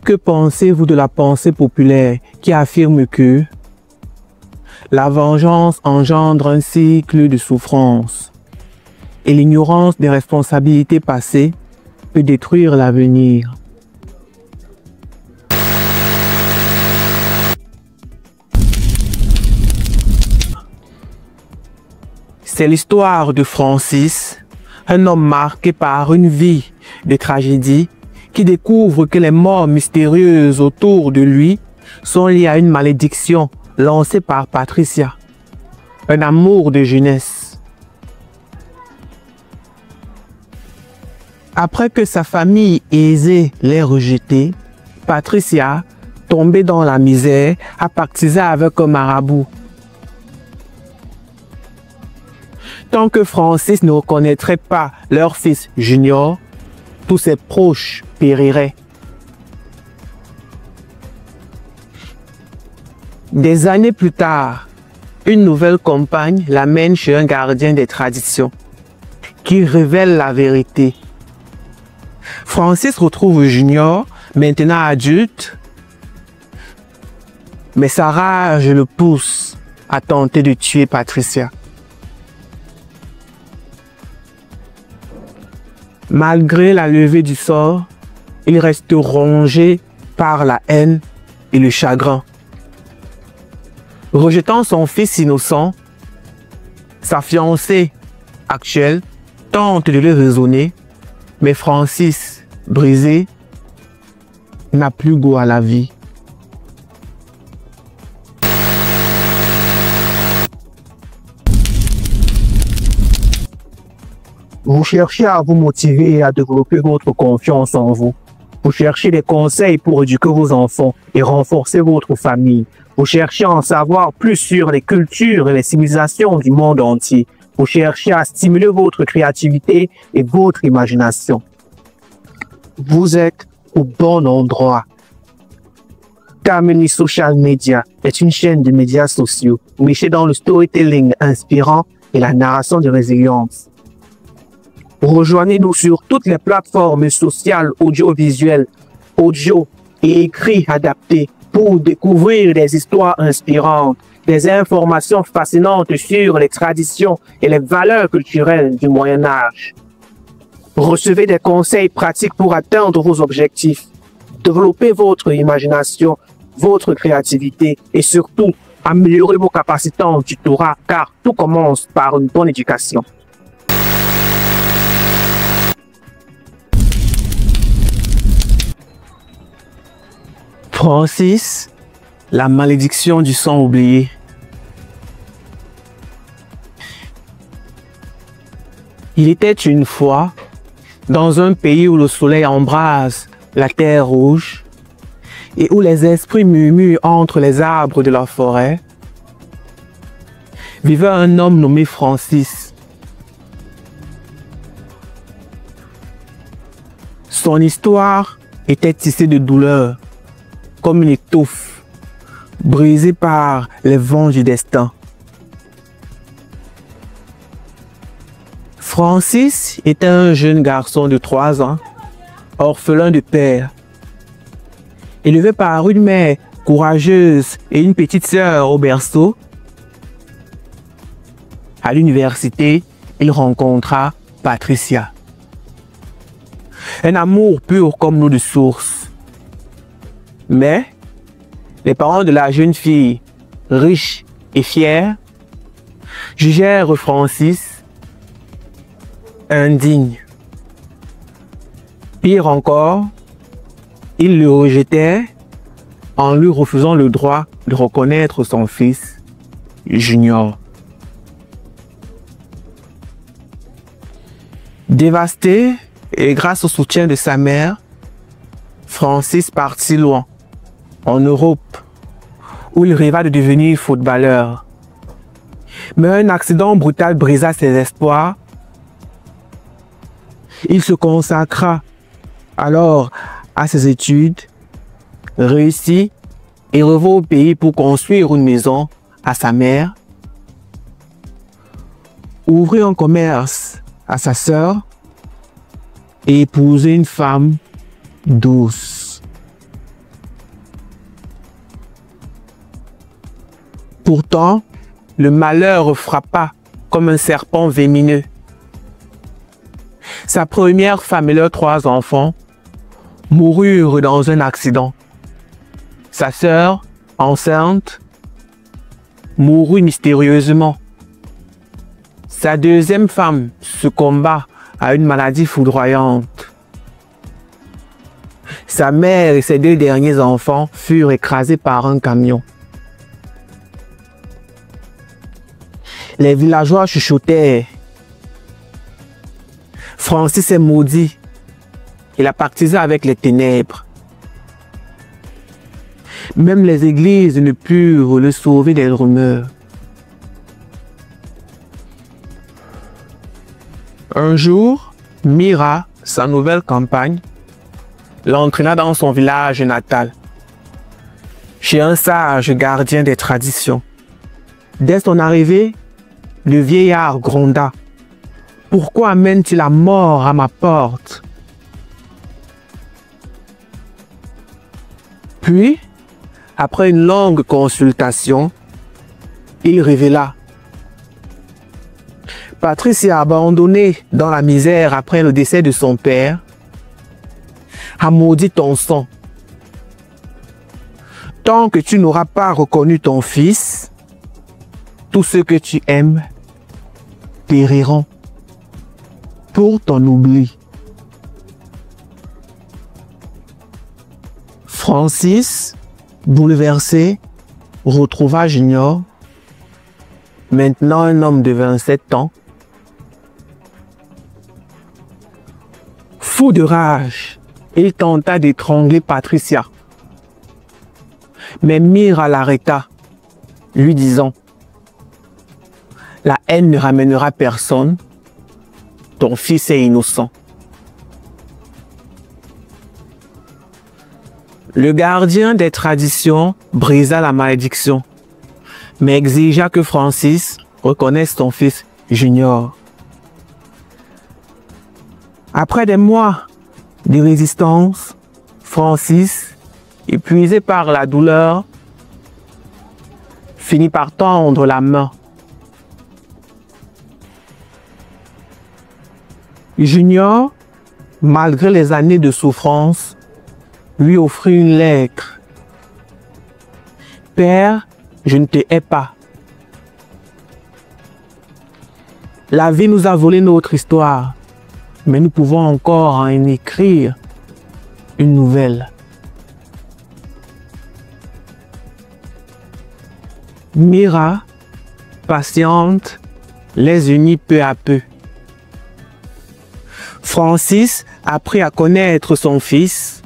Que pensez-vous de la pensée populaire qui affirme que la vengeance engendre un cycle de souffrance et l'ignorance des responsabilités passées peut détruire l'avenir? C'est l'histoire de Francis, un homme marqué par une vie de tragédie qui découvre que les morts mystérieuses autour de lui sont liées à une malédiction lancée par Patricia, un amour de jeunesse. Après que sa famille aisée l'ait rejeté, Patricia, tombée dans la misère, a pactisé avec un marabout. Tant que Francis ne reconnaîtrait pas leur fils Junior, tous ses proches périraient. Des années plus tard, une nouvelle compagne l'amène chez un gardien des traditions qui révèle la vérité. Francis retrouve Junior, maintenant adulte, mais sa rage le pousse à tenter de tuer Patricia. Malgré la levée du sort, il reste rongé par la haine et le chagrin. Rejetant son fils innocent, sa fiancée actuelle tente de le raisonner, mais Francis, brisé, n'a plus goût à la vie. Vous cherchez à vous motiver et à développer votre confiance en vous. Vous cherchez des conseils pour éduquer vos enfants et renforcer votre famille. Vous cherchez à en savoir plus sur les cultures et les civilisations du monde entier. Vous cherchez à stimuler votre créativité et votre imagination. Vous êtes au bon endroit. Kameni Social Media est une chaîne de médias sociaux nichée dans le storytelling inspirant et la narration de résilience. Rejoignez-nous sur toutes les plateformes sociales audiovisuelles, audio et écrits adaptés pour découvrir des histoires inspirantes, des informations fascinantes sur les traditions et les valeurs culturelles du Moyen Âge. Recevez des conseils pratiques pour atteindre vos objectifs, développer votre imagination, votre créativité et surtout améliorer vos capacités en tutorat car tout commence par une bonne éducation. Francis, la malédiction du sang oublié. Il était une fois, dans un pays où le soleil embrase la terre rouge et où les esprits murmurent entre les arbres de la forêt, vivait un homme nommé Francis. Son histoire était tissée de douleur, comme une étoffe, brisée par les vents du destin. Francis était un jeune garçon de 3 ans, orphelin de père. Élevé par une mère courageuse et une petite sœur au berceau, à l'université, il rencontra Patricia. Un amour pur comme l'eau de source. Mais les parents de la jeune fille, riches et fiers, jugèrent Francis indigne. Pire encore, ils le rejetèrent en lui refusant le droit de reconnaître son fils, Junior. Dévasté et grâce au soutien de sa mère, Francis partit loin, en Europe, où il rêva de devenir footballeur. Mais un accident brutal brisa ses espoirs. Il se consacra alors à ses études, réussit et revint au pays pour construire une maison à sa mère, ouvrir un commerce à sa sœur et épouser une femme douce. Pourtant, le malheur frappa comme un serpent venimeux. Sa première femme et leurs 3 enfants moururent dans un accident. Sa sœur, enceinte, mourut mystérieusement. Sa deuxième femme succomba à une maladie foudroyante. Sa mère et ses 2 derniers enfants furent écrasés par un camion. Les villageois chuchotaient. Francis est maudit. Il a pactisé avec les ténèbres. Même les églises ne purent le sauver des rumeurs. Un jour, Mira, sa nouvelle compagne, l'entraîna dans son village natal, chez un sage gardien des traditions. Dès son arrivée, le vieillard gronda. « Pourquoi amène-t-il la mort à ma porte ?» Puis, après une longue consultation, il révéla. Patricia, abandonnée dans la misère après le décès de son père, a maudit ton sang. Tant que tu n'auras pas reconnu ton fils, tous ceux que tu aimes périront pour ton oubli. Francis, bouleversé, retrouva Junior, maintenant un homme de 27 ans. Fou de rage, il tenta d'étrangler Patricia. Mais Mira l'arrêta, lui disant « La haine ne ramènera personne, ton fils est innocent. » Le gardien des traditions brisa la malédiction, mais exigea que Francis reconnaisse son fils Junior. Après des mois de résistance, Francis, épuisé par la douleur, finit par tendre la main. Junior, malgré les années de souffrance, lui offrit une lettre. « Père, je ne te hais pas. La vie nous a volé notre histoire, mais nous pouvons encore en écrire une nouvelle. » Mira, patiente, les unit peu à peu. Francis apprit à connaître son fils,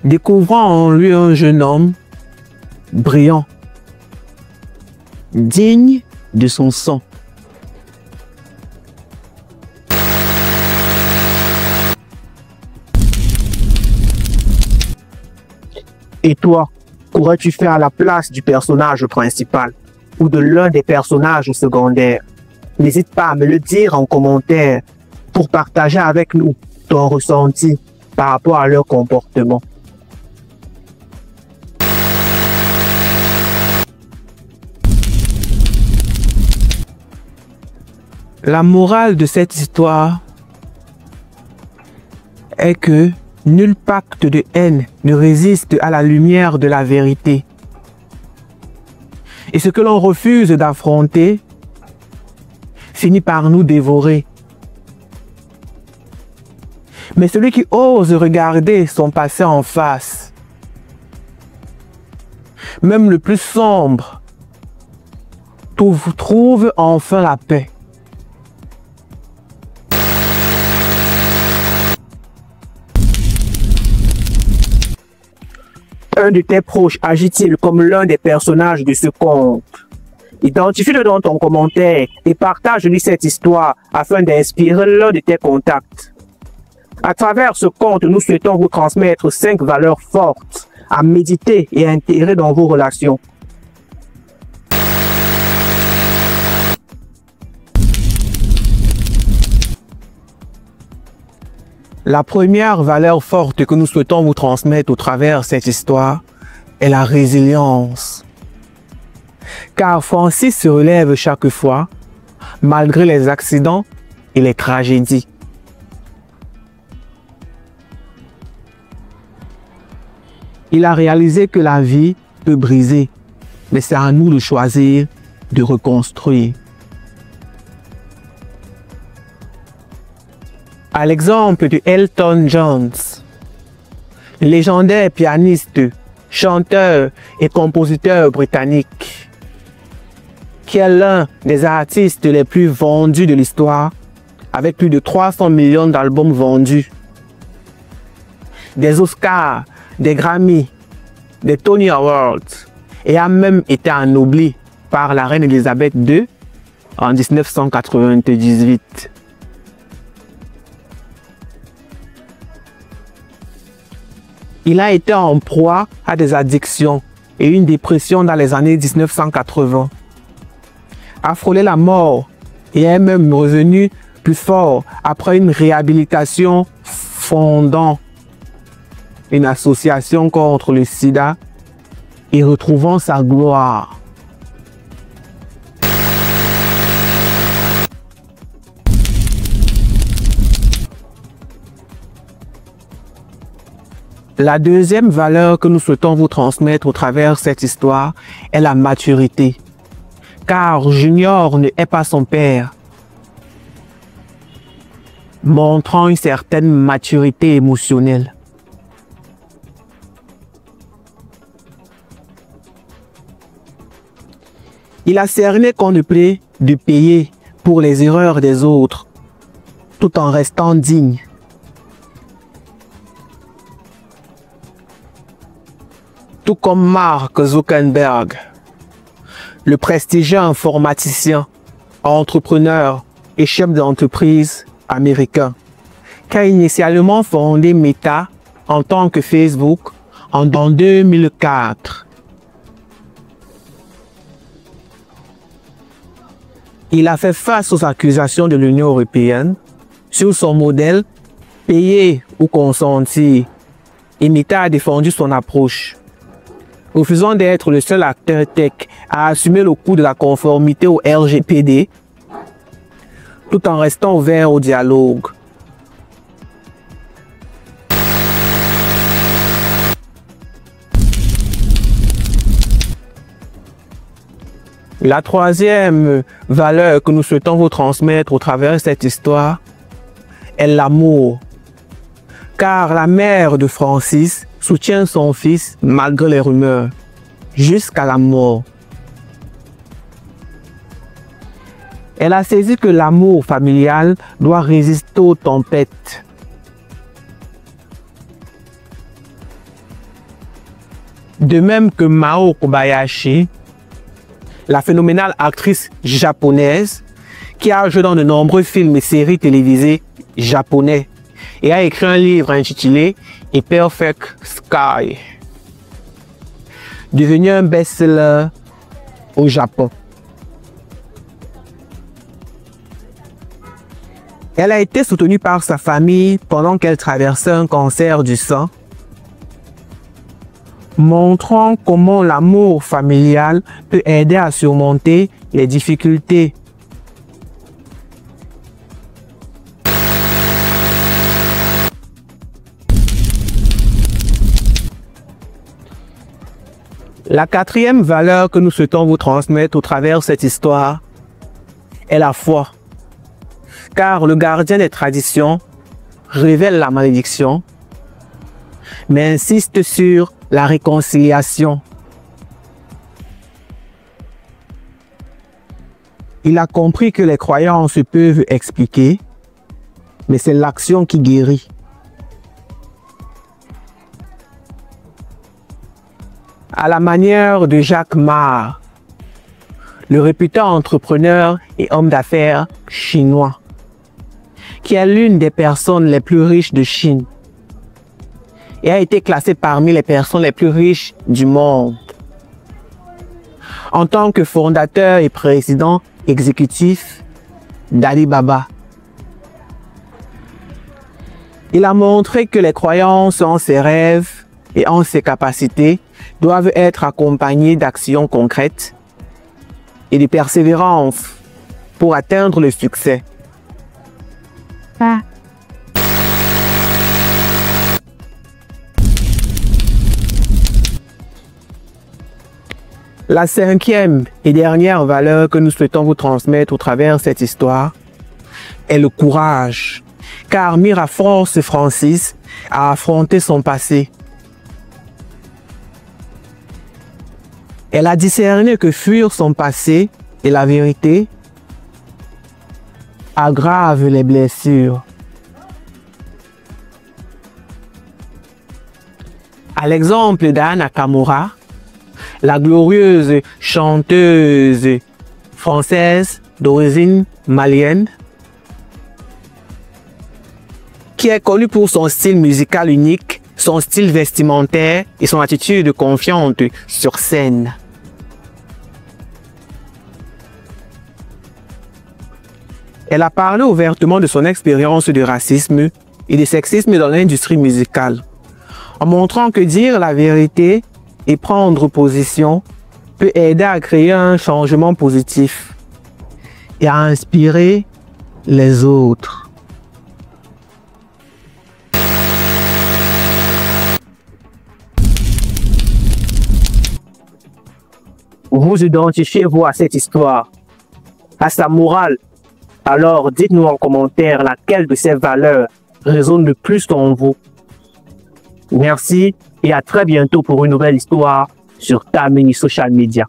découvrant en lui un jeune homme brillant, digne de son sang. Et toi, qu'aurais-tu fait à la place du personnage principal ou de l'un des personnages secondaires? N'hésite pas à me le dire en commentaire pour partager avec nous ton ressenti par rapport à leur comportement. La morale de cette histoire est que nul pacte de haine ne résiste à la lumière de la vérité. Et ce que l'on refuse d'affronter finit par nous dévorer. Mais celui qui ose regarder son passé en face, même le plus sombre, trouve enfin la paix. Un de tes proches agit-il comme l'un des personnages de ce conte? Identifie-le dans ton commentaire et partage-lui cette histoire afin d'inspirer l'un de tes contacts. À travers ce conte, nous souhaitons vous transmettre 5 valeurs fortes à méditer et à intégrer dans vos relations. La première valeur forte que nous souhaitons vous transmettre au travers de cette histoire est la résilience. car Francis se relève chaque fois, malgré les accidents et les tragédies. Il a réalisé que la vie peut briser, mais c'est à nous de choisir de reconstruire. À l'exemple de Elton John, légendaire pianiste, chanteur et compositeur britannique, qui est l'un des artistes les plus vendus de l'histoire, avec plus de 300 millions d'albums vendus, des Oscars, des Grammy, des Tony Awards, et a même été anobli par la reine Elisabeth II en 1998. Il a été en proie à des addictions et une dépression dans les années 1980. A frôlé la mort et est même revenu plus fort après une réhabilitation fondant une association contre le sida et retrouvant sa gloire. La deuxième valeur que nous souhaitons vous transmettre au travers cette histoire est la maturité. Car Junior ne est pas son père, montrant une certaine maturité émotionnelle. Il a cerné qu'on ne plaît de payer pour les erreurs des autres, tout en restant digne. Tout comme Mark Zuckerberg, le prestigieux informaticien, entrepreneur et chef d'entreprise américain, qui a initialement fondé Meta en tant que Facebook en 2004. Il a fait face aux accusations de l'Union européenne sur son modèle « payer ou consentir » et Meta a défendu son approche, refusant d'être le seul acteur tech à assumer le coût de la conformité au RGPD, tout en restant ouvert au dialogue. La troisième valeur que nous souhaitons vous transmettre au travers de cette histoire est l'amour. Car la mère de Francis soutient son fils malgré les rumeurs, jusqu'à la mort. Elle a saisi que l'amour familial doit résister aux tempêtes. De même que Mao Kobayashi, la phénoménale actrice japonaise qui a joué dans de nombreux films et séries télévisées japonais et a écrit un livre intitulé A Perfect Sky, devenu un best-seller au Japon. Elle a été soutenue par sa famille pendant qu'elle traversait un cancer du sang, montrant comment l'amour familial peut aider à surmonter les difficultés. La quatrième valeur que nous souhaitons vous transmettre au travers de cette histoire est la foi. Car le gardien des traditions révèle la malédiction, mais insiste sur la réconciliation. Il a compris que les croyances peuvent expliquer, mais c'est l'action qui guérit. À la manière de Jack Ma, le réputé entrepreneur et homme d'affaires chinois, qui est l'une des personnes les plus riches de Chine et a été classé parmi les personnes les plus riches du monde. En tant que fondateur et président exécutif d'Alibaba, il a montré que les croyances en ses rêves et en ses capacités doivent être accompagnées d'actions concrètes et de persévérance pour atteindre le succès. La cinquième et dernière valeur que nous souhaitons vous transmettre au travers de cette histoire est le courage, car Mira force Francis à affronter son passé. Elle a discerné que fuir son passé et la vérité aggrave les blessures. À l'exemple d'Anna Nakamura, la glorieuse chanteuse française d'origine malienne, qui est connue pour son style musical unique, son style vestimentaire et son attitude confiante sur scène. Elle a parlé ouvertement de son expérience de racisme et de sexisme dans l'industrie musicale, en montrant que dire la vérité et prendre position peut aider à créer un changement positif et à inspirer les autres. Vous identifiez-vous à cette histoire, à sa morale? Alors dites-nous en commentaire laquelle de ces valeurs résonne le plus en vous. Merci et à très bientôt pour une nouvelle histoire sur Tamini Social Media.